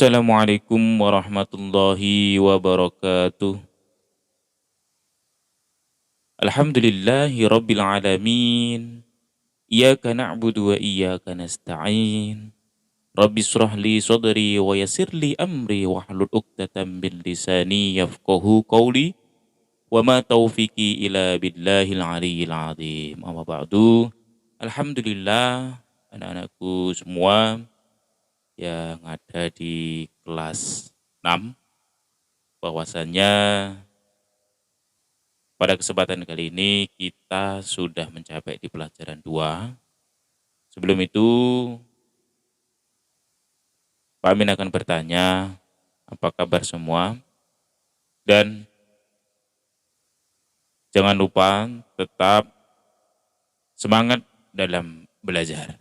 Assalamualaikum warahmatullahi wabarakatuh. Alhamdulillahi rabbil alamin. Iyyaka na'budu wa iyyaka nasta'in. Rabbi shrah li sadri wa yassir li amri wahlul 'uqdatam min lisani yafqahu qawli wa ma taufiqi illa billahil aliyyil azim. Amma ba'du. Alhamdulillah anak-anakku semua yang ada di kelas 6, bahwasannya pada kesempatan kali ini kita sudah mencapai di pelajaran 2. Sebelum itu, Pak Amin akan bertanya, apa kabar semua? Dan jangan lupa tetap semangat dalam belajar.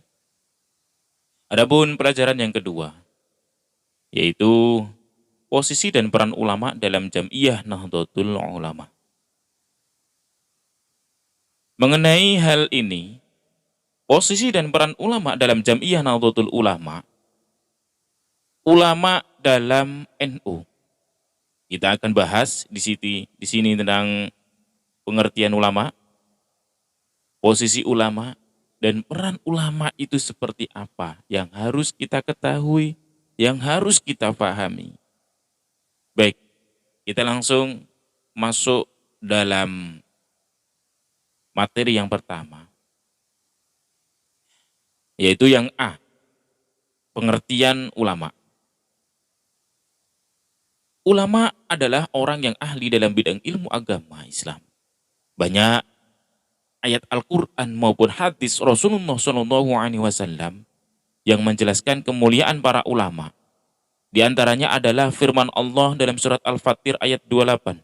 Adapun pelajaran yang kedua, yaitu posisi dan peran ulama dalam Jam'iyah Nahdlatul Ulama. Mengenai hal ini, posisi dan peran ulama dalam Jam'iyah Nahdlatul Ulama, ulama dalam NU. Kita akan bahas di sini tentang pengertian ulama, posisi ulama, dan peran ulama itu seperti apa yang harus kita ketahui, yang harus kita pahami. Baik, kita langsung masuk dalam materi yang pertama, yaitu yang A, pengertian ulama. Ulama adalah orang yang ahli dalam bidang ilmu agama Islam. Banyak ayat Al-Quran maupun hadis Rasulullah SAW yang menjelaskan kemuliaan para ulama. Di antaranya adalah firman Allah dalam surat Al-Fatir ayat 28.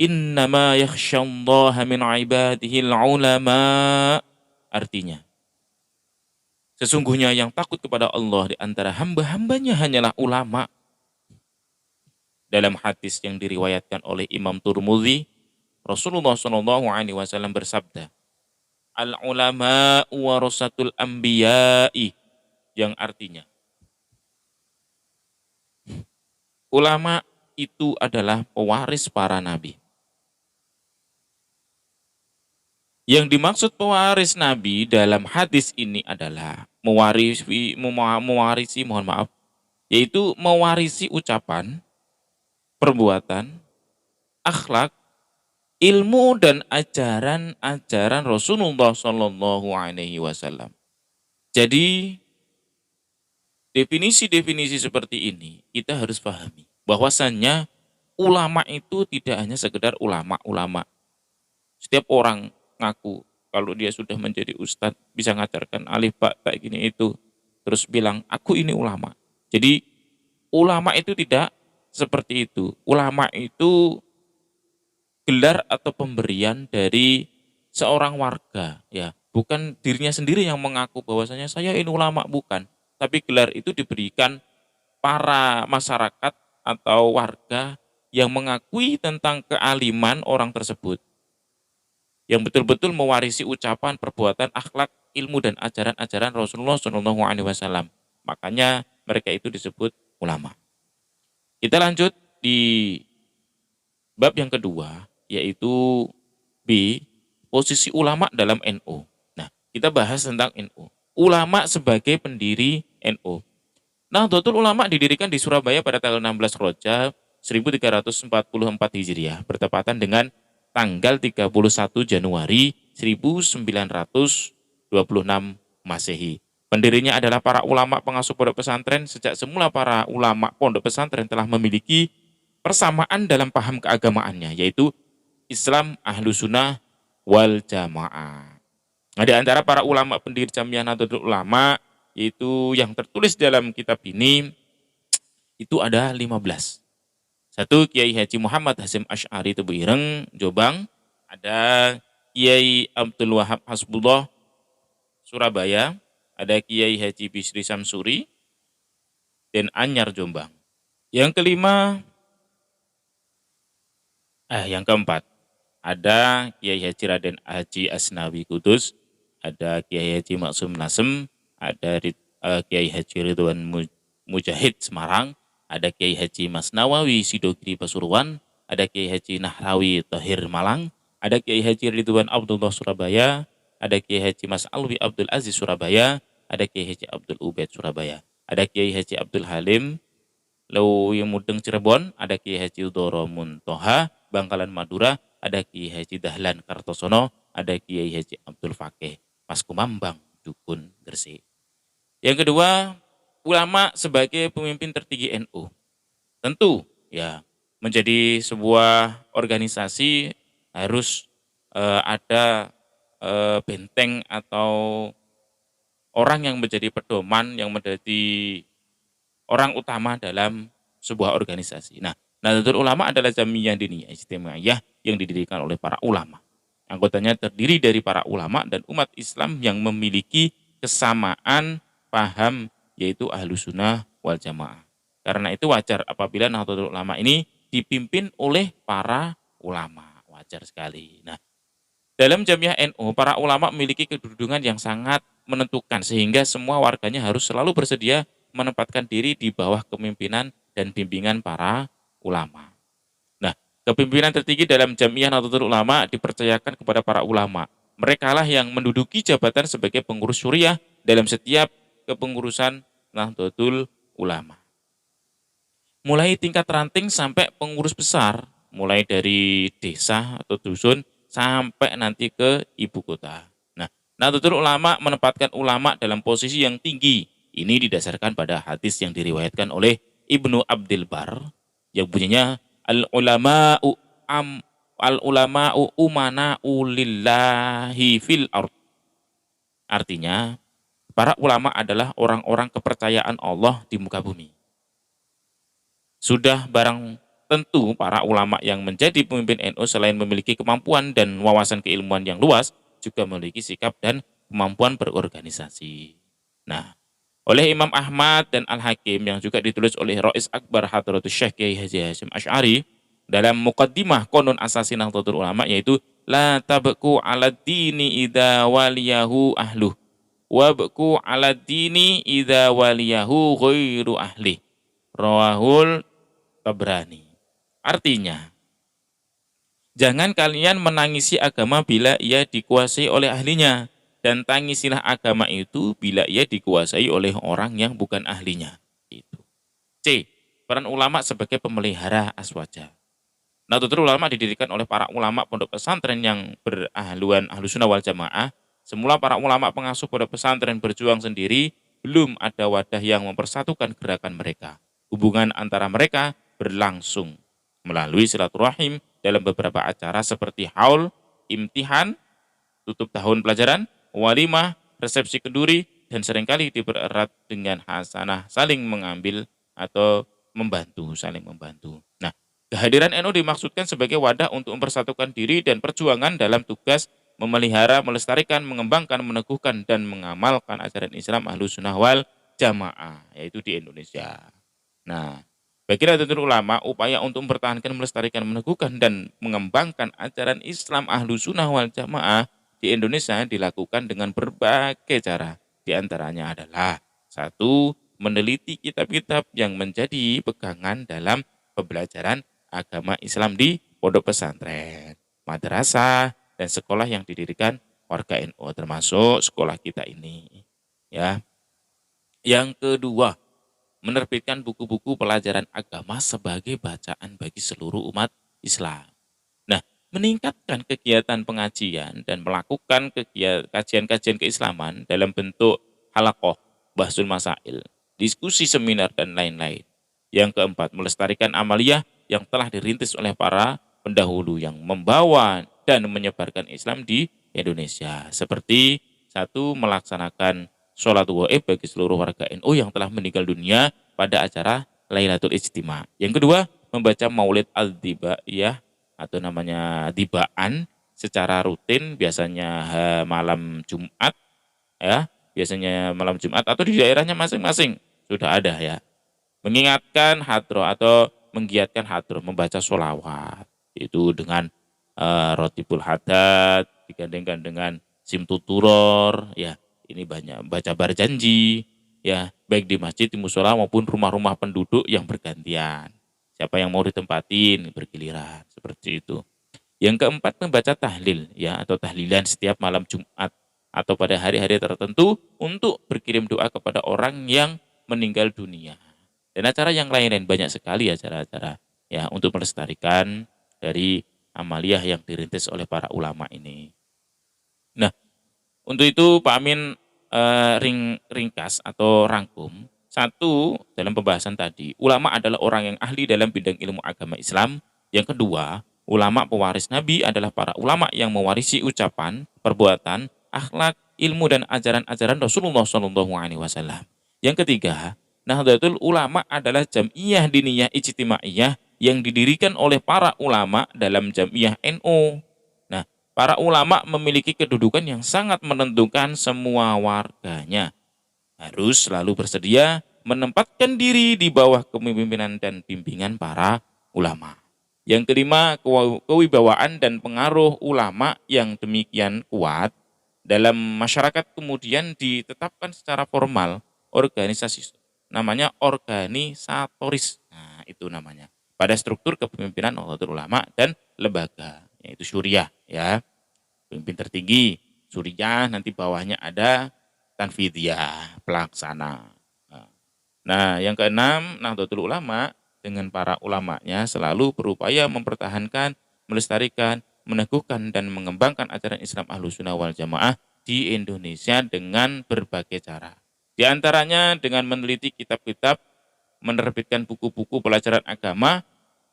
Innama yakhsyallaha min ibadihil ulama. Artinya, sesungguhnya yang takut kepada Allah di antara hamba-hambanya hanyalah ulama. Dalam hadis yang diriwayatkan oleh Imam Turmudzi, Rasulullah SAW bersabda, Al-ulama warasatul anbiya'i, yang artinya, ulama itu adalah pewaris para nabi. Yang dimaksud pewaris nabi dalam hadis ini adalah yaitu mewarisi ucapan, perbuatan, akhlak, ilmu dan ajaran Rasulullah SAW. Jadi definisi-definisi seperti ini kita harus pahami bahwasannya ulama itu tidak hanya sekedar ulama. Setiap orang ngaku kalau dia sudah menjadi ustadz bisa ngajarkan alif ba kayak gini itu, terus bilang aku ini ulama. Jadi ulama itu tidak seperti itu. Ulama itu gelar atau pemberian dari seorang warga, ya, bukan dirinya sendiri yang mengaku bahwasanya saya ini ulama, bukan, tapi gelar itu diberikan para masyarakat atau warga yang mengakui tentang kealiman orang tersebut, yang betul-betul mewarisi ucapan, perbuatan, akhlak, ilmu dan ajaran-ajaran Rasulullah SAW. Makanya mereka itu disebut ulama. Kita lanjut di bab yang kedua, yaitu B, posisi ulama dalam NU. Nah, kita bahas tentang NU. Ulama sebagai pendiri NU. Nahdlatul Ulama didirikan di Surabaya pada tanggal 16 Rajab 1344 Hijriah, bertepatan dengan tanggal 31 Januari 1926 Masehi. Pendirinya adalah para ulama pengasuh pondok pesantren. Sejak semula para ulama pondok pesantren telah memiliki persamaan dalam paham keagamaannya, yaitu Islam Ahlu Sunnah wal Jamaah. Nah, di antara para ulama pendiri Jam'iyah Nahdlatul Ulama, yaitu yang tertulis dalam kitab ini, itu ada 15. Satu, Kiai Haji Muhammad Hasyim Asy'ari Tebu Ireng, Jombang. Ada Kiai Abdul Wahab Hasbullah, Surabaya. Ada Kiai Haji Bisri Samsuri, Den Anyar, Jombang. Yang keempat, ada Kiai Haji Raden Haji Asnawi Kudus, ada Kiai Haji Maksum Nasem, ada Kiai Haji Ridwan Mujahid Semarang, ada Kiai Haji Mas Nawawi Sidogiri Pasuruan, ada Kiai Haji Nahrawi Thohir Malang, ada Kiai Haji Ridwan Abdullah Surabaya, ada Kiai Haji Mas Alwi Abdul Aziz Surabaya, ada Kiai Haji Abdul Ubaid Surabaya, ada Kiai Haji Abdul Halim Leuwi Mudeng Cirebon, ada Kiai Haji Udoro Muntoha Bangkalan Madura, ada Kiai Haji Dahlan Kartosono, ada Kiai Haji Abdul Fakih Mas Kumambang Dukun Gresik. Yang kedua, ulama sebagai pemimpin tertinggi NU. Tentu ya menjadi sebuah organisasi harus ada benteng atau orang yang menjadi pedoman, yang menjadi orang utama dalam sebuah organisasi. Nah, Nahdlatul Ulama adalah Jamiyah Diniyah Ijtimaiyah yang didirikan oleh para ulama. Anggotanya terdiri dari para ulama dan umat Islam yang memiliki kesamaan paham, yaitu Ahlus Sunnah wal Jamaah. Karena itu wajar apabila Nahdlatul Ulama ini dipimpin oleh para ulama. Wajar sekali. Nah, dalam Jamiyah NU, para ulama memiliki kedudukan yang sangat menentukan sehingga semua warganya harus selalu bersedia menempatkan diri di bawah kepemimpinan dan bimbingan para ulama. Nah, kepemimpinan tertinggi dalam Jamiyah Nahdlatul Ulama dipercayakan kepada para ulama. Merekalah yang menduduki jabatan sebagai pengurus syuriah dalam setiap kepengurusan Nahdlatul Ulama. Mulai tingkat ranting sampai pengurus besar, mulai dari desa atau dusun sampai nanti ke ibu kota. Nah, Nahdlatul Ulama menempatkan ulama dalam posisi yang tinggi. Ini didasarkan pada hadis yang diriwayatkan oleh Ibnu Abdil Bar yang bunyinya al-ulama'u umana'u lillahi fil ard. Artinya, para ulama adalah orang-orang kepercayaan Allah di muka bumi. Sudah barang tentu para ulama yang menjadi pemimpin NU selain memiliki kemampuan dan wawasan keilmuan yang luas, juga memiliki sikap dan kemampuan berorganisasi. Nah, oleh Imam Ahmad dan Al-Hakim yang juga ditulis oleh Rais Akbar Hadratus Syekh Kiai Haji Hasyim Asy'ari dalam muqaddimah Qanun Asasi Nahdlatul Ulama, yaitu la tabku 'ala dini idza waliyahu ahluh wabku 'ala dini idza waliyahu ghairu ahli. Rawahul Tabrani. Artinya, jangan kalian menangisi agama bila ia dikuasai oleh ahlinya, dan tangisilah agama itu bila ia dikuasai oleh orang yang bukan ahlinya. Itu. C. Peran ulama sebagai pemelihara aswaja. Nahdlatul Ulama didirikan oleh para ulama pondok pesantren yang berahluan Ahlus Sunnah wal Jamaah. Semula para ulama pengasuh pondok pesantren berjuang sendiri, belum ada wadah yang mempersatukan gerakan mereka. Hubungan antara mereka berlangsung melalui silaturahim dalam beberapa acara seperti haul, imtihan, tutup tahun pelajaran, walimah, resepsi kenduri, dan seringkali dipererat dengan hasanah saling mengambil atau membantu, saling membantu. Nah, kehadiran NU dimaksudkan sebagai wadah untuk mempersatukan diri dan perjuangan dalam tugas memelihara, melestarikan, mengembangkan, meneguhkan, dan mengamalkan ajaran Islam Ahlus Sunnah wal Jamaah, yaitu di Indonesia. Nah, bagi Nahdlatul Ulama, upaya untuk mempertahankan, melestarikan, meneguhkan, dan mengembangkan ajaran Islam Ahlus Sunnah wal Jamaah di Indonesia dilakukan dengan berbagai cara. Di antaranya adalah 1. Meneliti kitab-kitab yang menjadi pegangan dalam pembelajaran agama Islam di pondok pesantren, madrasah, dan sekolah yang didirikan warga NU, termasuk sekolah kita ini. Ya. Yang kedua, menerbitkan buku-buku pelajaran agama sebagai bacaan bagi seluruh umat Islam. Nah, meningkatkan kegiatan pengajian dan melakukan kajian-kajian keislaman dalam bentuk halaqah, bahsul masail, diskusi, seminar, dan lain-lain. Yang keempat, melestarikan amaliyah yang telah dirintis oleh para pendahulu yang membawa dan menyebarkan Islam di Indonesia. Seperti 1. Melaksanakan sholat gaib bagi seluruh warga NU yang telah meninggal dunia pada acara Lailatul Ijtima. Yang kedua, membaca Maulid Al-Dibaiyah atau namanya Dibaan secara rutin, biasanya malam Jumat, ya, biasanya malam Jumat atau di daerahnya masing-masing sudah ada ya. Mengingatkan hadroh atau menggiatkan hadroh, membaca sholawat itu dengan Rotibul Hadad digandengkan dengan Simtuturor, ya, ini banyak baca berjanji, ya baik di masjid, di musola maupun rumah-rumah penduduk yang bergantian. Siapa yang mau ditempatin bergiliran seperti itu. Yang keempat membaca tahlil ya atau tahlilan setiap malam Jumat atau pada hari-hari tertentu untuk berkirim doa kepada orang yang meninggal dunia. Dan acara yang lain-lain banyak sekali acara-acara ya untuk melestarikan dari amaliyah yang dirintis oleh para ulama ini. Nah, untuk itu Pak Amin ringkas atau rangkum. Satu, dalam pembahasan tadi, ulama adalah orang yang ahli dalam bidang ilmu agama Islam. Yang kedua, ulama pewaris Nabi adalah para ulama yang mewarisi ucapan, perbuatan, akhlak, ilmu dan ajaran-ajaran Rasulullah SAW. Yang ketiga, Nahdlatul Ulama adalah jam'iyah diniyah ijtimaiyah yang didirikan oleh para ulama dalam jam'iyah NU. Nah, para ulama memiliki kedudukan yang sangat menentukan semua warganya. Harus selalu bersedia menempatkan diri di bawah kepemimpinan dan bimbingan para ulama. Yang kelima, kewibawaan dan pengaruh ulama yang demikian kuat dalam masyarakat kemudian ditetapkan secara formal organisasi namanya organisatoris. Nah, itu namanya. Pada struktur kepemimpinan Nahdlatul Ulama dan lembaga, yaitu syuriah ya. Pemimpin tertinggi syuriah, nanti bawahnya ada tanfidiyah, pelaksana. Nah, yang keenam, Nahdlatul Ulama dengan para ulamanya selalu berupaya mempertahankan, melestarikan, meneguhkan dan mengembangkan ajaran Islam Ahlussunnah wal Jamaah di Indonesia dengan berbagai cara. Di antaranya dengan meneliti kitab-kitab, menerbitkan buku-buku pelajaran agama,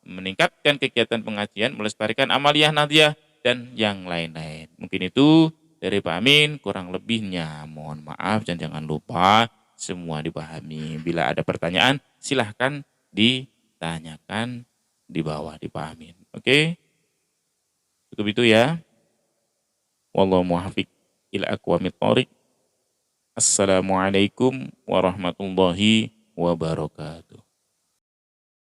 meningkatkan kegiatan pengajian, melestarikan amaliyah nadiyah, dan yang lain-lain. Mungkin itu dari Pak Amin, kurang lebihnya mohon maaf dan jangan lupa semua dipahami. Bila ada pertanyaan, silahkan ditanyakan di bawah di Pak Amin. Oke? Cukup itu ya. Wallahu muwaffiq ila aqwamit thoriq. Assalamualaikum warahmatullahi wabarakatuh.